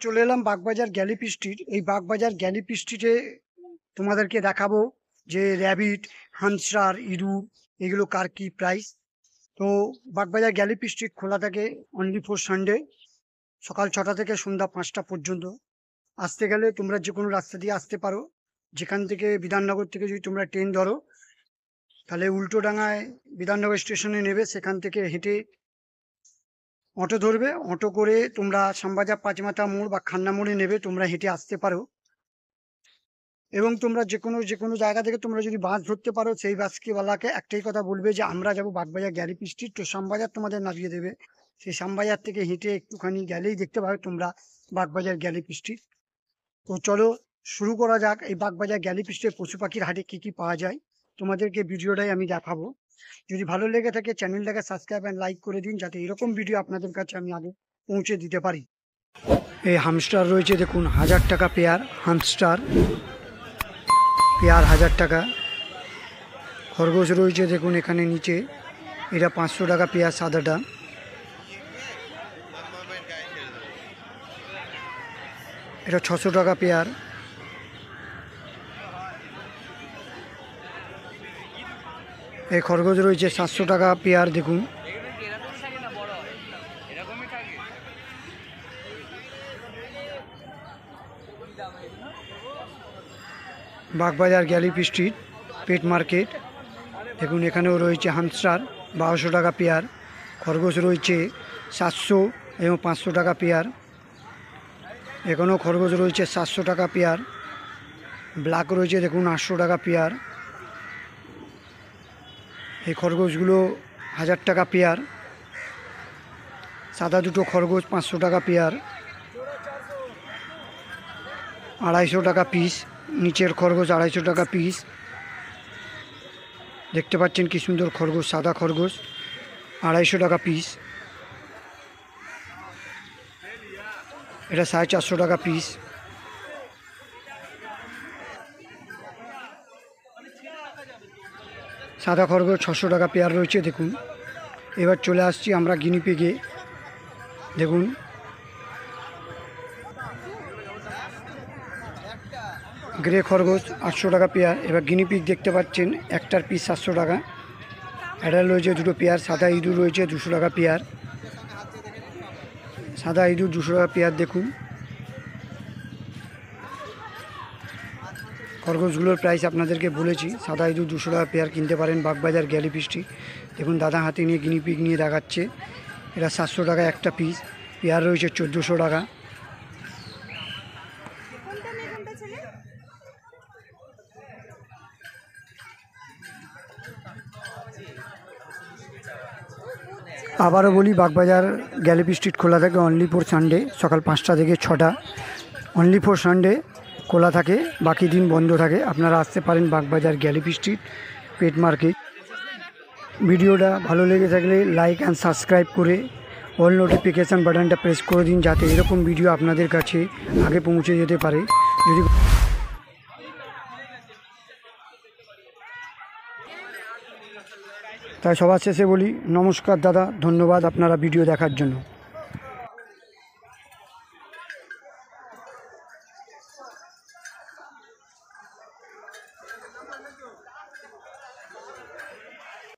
চলে এলাম বাগবাজার গ্যালিপ স্ট্রিট। এই বাগবাজার গ্যালিপ স্ট্রিটে তোমাদেরকে দেখাবো যে র্যাবিট, হামস্টার, ইঁদুর এগুলো কার কি প্রাইস। তো বাগবাজার গ্যালিপ স্ট্রিট খোলা থাকে অনলি ফর সানডে, সকাল 6টা থেকে সন্ধ্যা 5টা পর্যন্ত। আসতে গেলে তোমরা যে কোনো রাস্তা দিয়ে আসতে পারো। যেখান থেকে বিধাননগর থেকে যদি তোমরা ট্রেন ধরো তাহলে উল্টোডাঙায় বিধাননগর স্টেশনে নেবে, সেখান থেকে হেঁটে অটো ধরবে, অটো করে তোমরা শ্যামবাজার পাঁচমাথা মোড় বা খান্না মোড়ে নেবে, তোমরা হেঁটে আসতে পারো। এবং তোমরা যে কোনো জায়গা থেকে তোমরা যদি বাস ধরতে পারো, সেই বাসকেওয়ালাকে একটাই কথা বলবে যে আমরা যাবো বাগবাজার গ্যালিপ স্ট্রিট, তো শ্যামবাজার তোমাদের নামিয়ে দেবে। সেই শ্যামবাজার থেকে হেঁটে একটুখানি গেলেই দেখতে পাবে তোমরা বাগবাজার গ্যালিপ স্ট্রিট। তো চলো শুরু করা যাক। এই বাগবাজার গ্যালিপ স্ট্রিটে পশু পাখির হাটে কি কি পাওয়া যায় তোমাদেরকে ভিডিওটাই আমি দেখাবো। যদি ভালো লেগে থাকে চ্যানেলটাকে সাবস্ক্রাইব অ্যান্ড লাইক করে দিন, যাতে এরকম ভিডিও আপনাদের কাছে আমি আগে পৌঁছে দিতে পারি। এই হামস্টার রয়েছে দেখুন, 1000 টাকা পেয়ার হামস্টার, পেয়ার 1000 টাকা। খরগোশ রয়েছে দেখুন এখানে নিচে, এটা 500 টাকা পেয়ার সাদাটা। এটা 600 টাকা পেয়ার। এই খরগোশ রয়েছে 700 টাকা পেয়ার দেখুন। বাগবাজার গ্যালিপ স্ট্রিট পেট মার্কেট দেখুন, এখানেও রয়েছে হামস্টার 1200 টাকা পেয়ার। খরগোশ রয়েছে 700 এবং 500 টাকা পেয়ার। এখানেও খরগোশ রয়েছে 700 টাকা পেয়ার। ব্ল্যাক রয়েছে দেখুন 800 টাকা পেয়ার। এই খরগোশগুলো 1000 টাকা পেয়ার। সাদা দুটো খরগোশ 500 টাকা পেয়ার, 250 টাকা পিস। নিচের খরগোশ 250 টাকা পিস। দেখতে পাচ্ছেন কি সুন্দর খরগোশ, সাদা খরগোশ 250 টাকা পিস। এটা 450 টাকা পিস। সাদা খরগোশ 600 টাকা পেয়ার রয়েছে দেখুন। এবার চলে আসছি আমরা গিনিপিগে। দেখুন গ্রে খরগোশ 800 টাকা পেয়ার। এবার গিনিপিগ দেখতে পাচ্ছেন, একটার পিস 700 টাকা। অ্যাডাল রয়েছে দুটো পেয়ার। সাদা ইঁদুর রয়েছে 200 টাকা পেয়ার। সাদা ইঁদুর 200 টাকা পেয়ার দেখুন। খরগোশগুলোর প্রাইস আপনাদেরকে বলেছি। সাদা ইঁদুর 200 টাকা পেয়ার কিনতে পারেন বাগবাজার গ্যালিপ স্ট্রিট। দেখুন দাদা হাতে নিয়ে গিনিপিগ নিয়ে দেখাচ্ছে। এটা 700 টাকা একটা পিস। পেয়ার রয়েছে 1400 টাকা। আবারও বলি, বাগবাজার গ্যালিপ স্ট্রিট খোলা থাকে অনলি ফর সানডে, সকাল 5টা থেকে 6টা। অনলি ফর সানডে খোলা থাকে, বাকি দিন বন্ধ থাকে। আপনারা আসতে পারেন বাগবাজার গ্যালিপ স্ট্রিট পেট মার্কেট। ভিডিওটা ভালো লেগে থাকলে লাইক অ্যান্ড সাবস্ক্রাইব করে অল নোটিফিকেশান বাটনটা প্রেস করে দিন, যাতে এরকম ভিডিও আপনাদের কাছে আগে পৌঁছে যেতে পারে। যদি তাই সবার শেষে বলি নমস্কার দাদা, ধন্যবাদ আপনারা ভিডিও দেখার জন্য।